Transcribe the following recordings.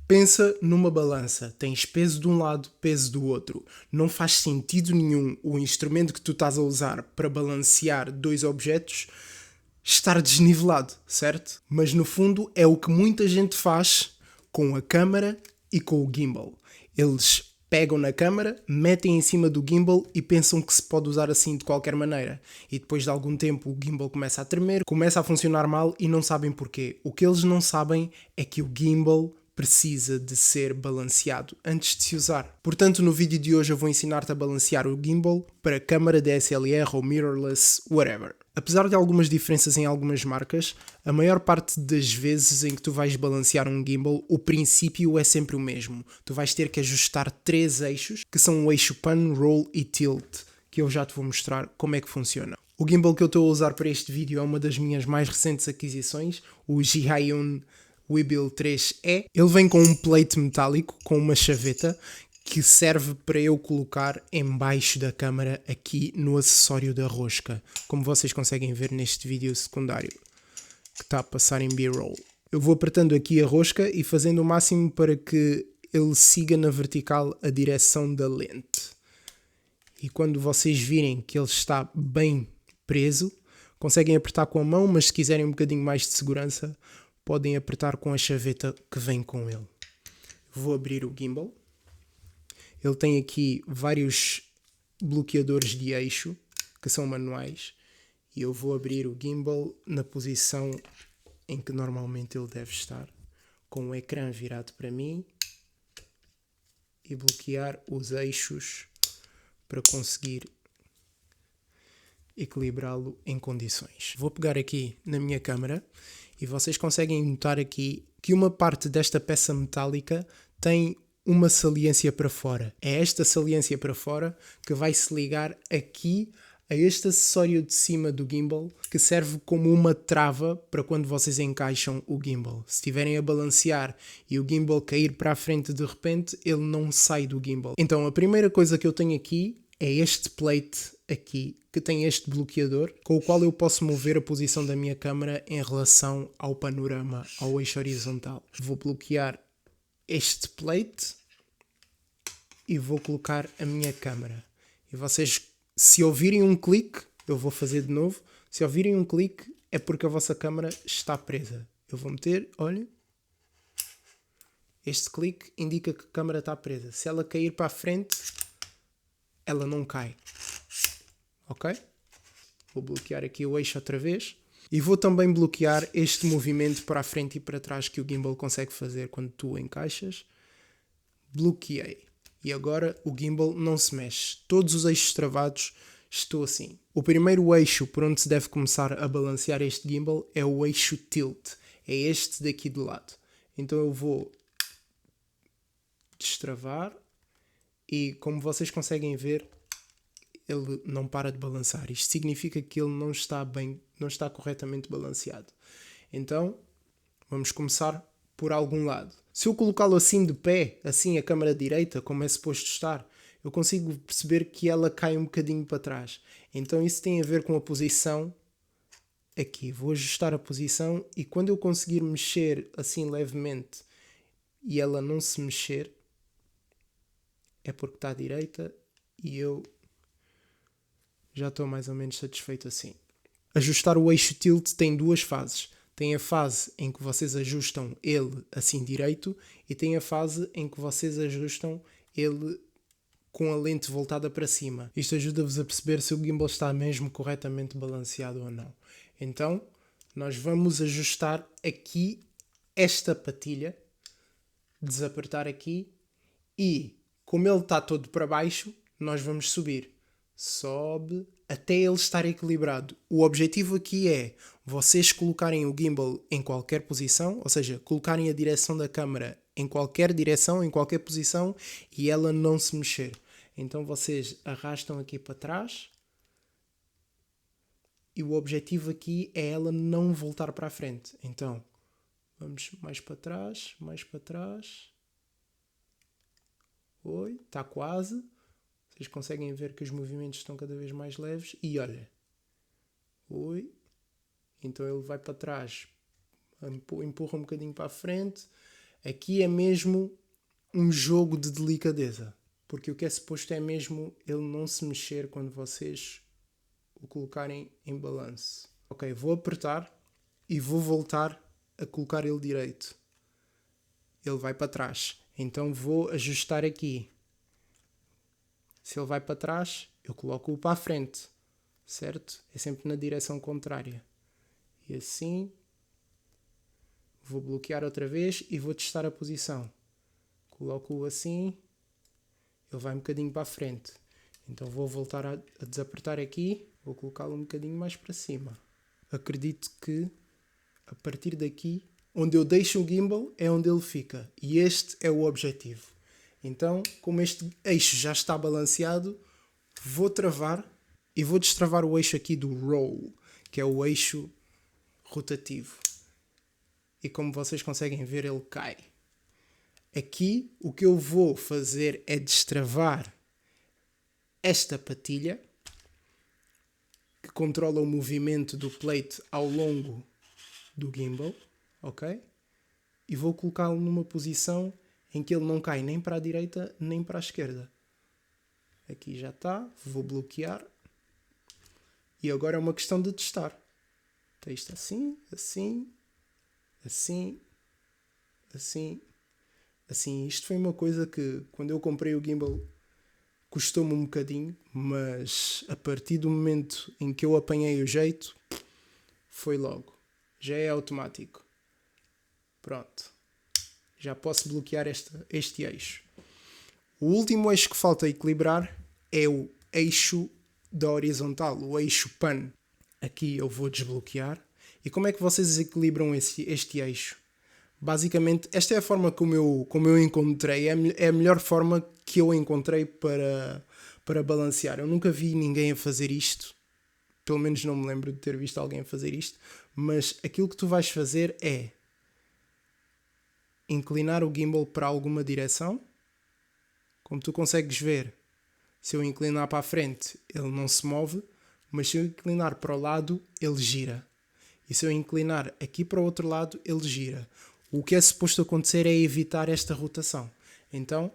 Pensa numa balança. Tens peso de um lado, peso do outro. Não faz sentido nenhum o instrumento que tu estás a usar para balancear dois objetos estar desnivelado, certo? Mas no fundo é o que muita gente faz com a câmara e com o gimbal. Eles pegam na câmara, metem em cima do gimbal e pensam que se pode usar assim de qualquer maneira. E depois de algum tempo o gimbal começa a tremer, começa a funcionar mal e não sabem porquê. O que eles não sabem é que o gimbal precisa de ser balanceado antes de se usar. Portanto, no vídeo de hoje eu vou ensinar-te a balancear o gimbal para câmara DSLR ou mirrorless, whatever. Apesar de algumas diferenças em algumas marcas, a maior parte das vezes em que tu vais balancear um gimbal, o princípio é sempre o mesmo. Tu vais ter que ajustar 3 eixos, que são o eixo pan, roll e tilt, que eu já te vou mostrar como é que funciona. O gimbal que eu estou a usar para este vídeo é uma das minhas mais recentes aquisições, o Zhiyun Weebill 3E. Ele vem com um plate metálico, com uma chaveta, que serve para eu colocar em baixo da câmara aqui no acessório da rosca, como vocês conseguem ver neste vídeo secundário que está a passar em B-roll. Eu vou apertando aqui a rosca e fazendo o máximo para que ele siga na vertical a direção da lente. E quando vocês virem que ele está bem preso, conseguem apertar com a mão, mas se quiserem um bocadinho mais de segurança, podem apertar com a chaveta que vem com ele. Vou abrir o gimbal. Ele tem aqui vários bloqueadores de eixo, que são manuais, e eu vou abrir o gimbal na posição em que normalmente ele deve estar, com o ecrã virado para mim, e bloquear os eixos para conseguir equilibrá-lo em condições. Vou pegar aqui na minha câmera e vocês conseguem notar aqui que uma parte desta peça metálica tem uma saliência para fora. É esta saliência para fora que vai se ligar aqui a este acessório de cima do gimbal, que serve como uma trava para quando vocês encaixam o gimbal. Se estiverem a balancear e o gimbal cair para a frente de repente, ele não sai do gimbal. Então a primeira coisa que eu tenho aqui é este plate aqui, que tem este bloqueador, com o qual eu posso mover a posição da minha câmera em relação ao panorama, ao eixo horizontal. Vou bloquear este plate e vou colocar a minha câmera. E vocês, se ouvirem um clique, eu vou fazer de novo, se ouvirem um clique é porque a vossa câmera está presa. Eu vou meter, olha, este clique indica que a câmera está presa. Se ela cair para a frente, ela não cai. Ok? Vou bloquear aqui o eixo outra vez. E vou também bloquear este movimento para a frente e para trás que o gimbal consegue fazer quando tu encaixas. Bloqueei. E agora o gimbal não se mexe. Todos os eixos travados, estou assim. O primeiro eixo por onde se deve começar a balancear este gimbal é o eixo tilt. É este daqui do lado. Então eu vou destravar e, como vocês conseguem ver, ele não para de balançar. Isto significa que ele não está corretamente balanceado. Então, vamos começar por algum lado. Se eu colocá-lo assim de pé, assim a câmara direita, como é suposto estar, eu consigo perceber que ela cai um bocadinho para trás. Então isso tem a ver com a posição aqui. Vou ajustar a posição e quando eu conseguir mexer assim levemente e ela não se mexer, é porque está à direita e eu já estou mais ou menos satisfeito assim. Ajustar o eixo tilt tem duas fases. Tem a fase em que vocês ajustam ele assim direito e tem a fase em que vocês ajustam ele com a lente voltada para cima. Isto ajuda-vos a perceber se o gimbal está mesmo corretamente balanceado ou não. Então, nós vamos ajustar aqui esta patilha, desapertar aqui e, como ele está todo para baixo, nós vamos subir. Sobe até ele estar equilibrado. O objetivo aqui é vocês colocarem o gimbal em qualquer posição, ou seja, colocarem a direção da câmera em qualquer direção, em qualquer posição e ela não se mexer. Então vocês arrastam aqui para trás e o objetivo aqui é ela não voltar para a frente. Então vamos mais para trás, mais para trás. Oi, está quase. Vocês conseguem ver que os movimentos estão cada vez mais leves. E olha. Oi. Então ele vai para trás. Empurra um bocadinho para a frente. Aqui é mesmo um jogo de delicadeza. Porque o que é suposto é mesmo ele não se mexer quando vocês o colocarem em balanço. Ok, vou apertar e vou voltar a colocar ele direito. Ele vai para trás. Então vou ajustar aqui. Se ele vai para trás, eu coloco-o para a frente. Certo? É sempre na direção contrária. E assim, vou bloquear outra vez e vou testar a posição. Coloco-o assim, ele vai um bocadinho para a frente. Então vou voltar a desapertar aqui, vou colocá-lo um bocadinho mais para cima. Acredito que a partir daqui, onde eu deixo o gimbal é onde ele fica. E este é o objetivo. Então, como este eixo já está balanceado, vou travar e vou destravar o eixo aqui do roll, que é o eixo rotativo. E como vocês conseguem ver, ele cai. Aqui o que eu vou fazer é destravar esta patilha que controla o movimento do plate ao longo do gimbal, ok? E vou colocá-lo numa posição em que ele não cai nem para a direita nem para a esquerda. Aqui já está, vou bloquear. E agora é uma questão de testar. Então isto assim, assim, assim, assim, assim. Isto foi uma coisa que quando eu comprei o gimbal custou-me um bocadinho, mas a partir do momento em que eu apanhei o jeito, foi logo. Já é automático. Pronto. Já posso bloquear este eixo. O último eixo que falta equilibrar é o eixo da horizontal, o eixo pan. Aqui eu vou desbloquear. E como é que vocês equilibram este eixo? Basicamente, esta é a forma como eu encontrei, é a melhor forma que eu encontrei para balancear. Eu nunca vi ninguém a fazer isto, pelo menos não me lembro de ter visto alguém a fazer isto, mas aquilo que tu vais fazer é inclinar o gimbal para alguma direção. Como tu consegues ver, se eu inclinar para a frente, ele não se move, mas se eu inclinar para o lado, ele gira. E se eu inclinar aqui para o outro lado, ele gira. O que é suposto acontecer é evitar esta rotação. Então,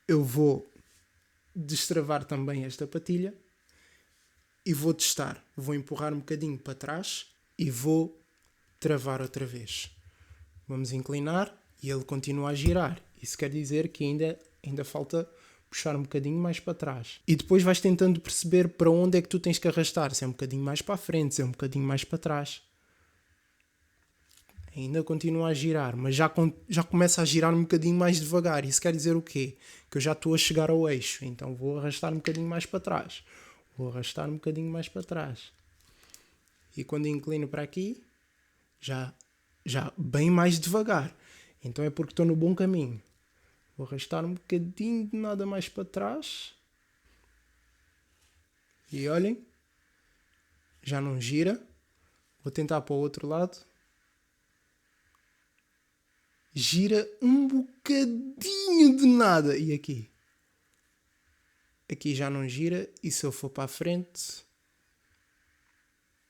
eu vou destravar também esta patilha e vou testar. Vou empurrar um bocadinho para trás e vou travar outra vez. Vamos inclinar e ele continua a girar. Isso quer dizer que ainda falta puxar um bocadinho mais para trás. E depois vais tentando perceber para onde é que tu tens que arrastar. Se é um bocadinho mais para a frente, se é um bocadinho mais para trás. Ainda continua a girar, mas já começa a girar um bocadinho mais devagar. Isso quer dizer o quê? Que eu já estou a chegar ao eixo. Então vou arrastar um bocadinho mais para trás. Vou arrastar um bocadinho mais para trás. E quando inclino para aqui, já bem mais devagar. Então é porque estou no bom caminho. Vou arrastar um bocadinho de nada mais para trás. E olhem, já não gira. Vou tentar para o outro lado. Gira um bocadinho de nada. E aqui? Aqui já não gira. E se eu for para a frente,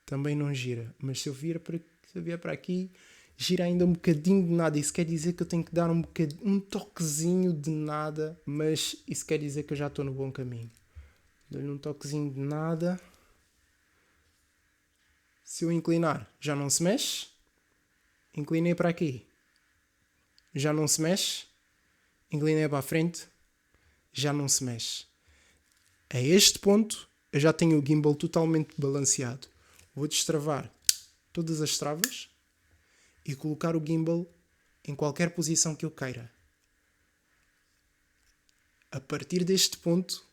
também não gira. Mas se eu vier para aqui, gira ainda um bocadinho de nada. Isso quer dizer que eu tenho que dar um toquezinho de nada. Mas isso quer dizer que eu já estou no bom caminho. Dou-lhe um toquezinho de nada. Se eu inclinar, já não se mexe. Inclinei para aqui. Já não se mexe. Inclinei para a frente. Já não se mexe. A este ponto, eu já tenho o gimbal totalmente balanceado. Vou destravar todas as travas e colocar o gimbal em qualquer posição que eu queira. A partir deste ponto,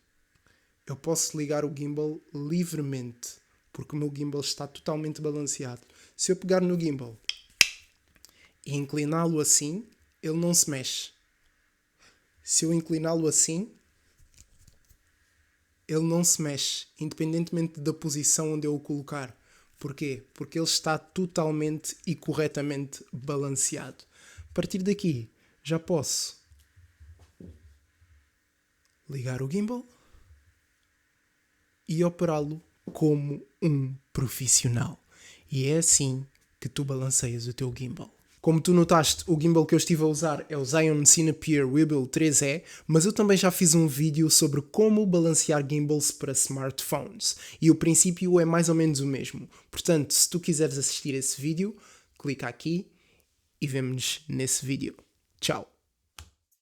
eu posso ligar o gimbal livremente, porque o meu gimbal está totalmente balanceado. Se eu pegar no gimbal e incliná-lo assim, ele não se mexe. Se eu incliná-lo assim, ele não se mexe, independentemente da posição onde eu o colocar. Porquê? Porque ele está totalmente e corretamente balanceado. A partir daqui, já posso ligar o gimbal e operá-lo como um profissional. E é assim que tu balanceias o teu gimbal. Como tu notaste, o gimbal que eu estive a usar é o Zion Cinepeer Weebill 3E, mas eu também já fiz um vídeo sobre como balancear gimbals para smartphones. E o princípio é mais ou menos o mesmo. Portanto, se tu quiseres assistir esse vídeo, clica aqui e vemo-nos nesse vídeo. Tchau!